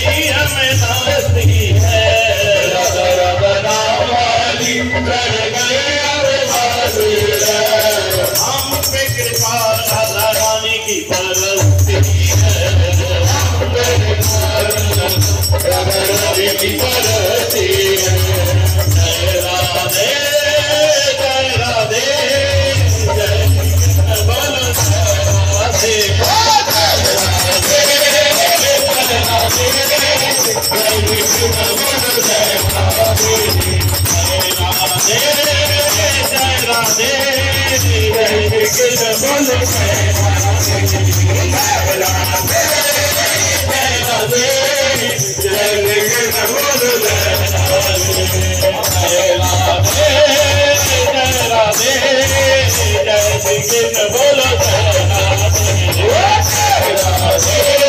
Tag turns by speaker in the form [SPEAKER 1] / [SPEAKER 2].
[SPEAKER 1] हमें नाती है। राधा राधा नाम वाली चढ़ गए अरबाली है। हम पे कृपा राधा रानी की बरसती है। हम पे कृपा राधा रानी की बरसती है। जय राधे जय राधे जय बोलो राधे बोलो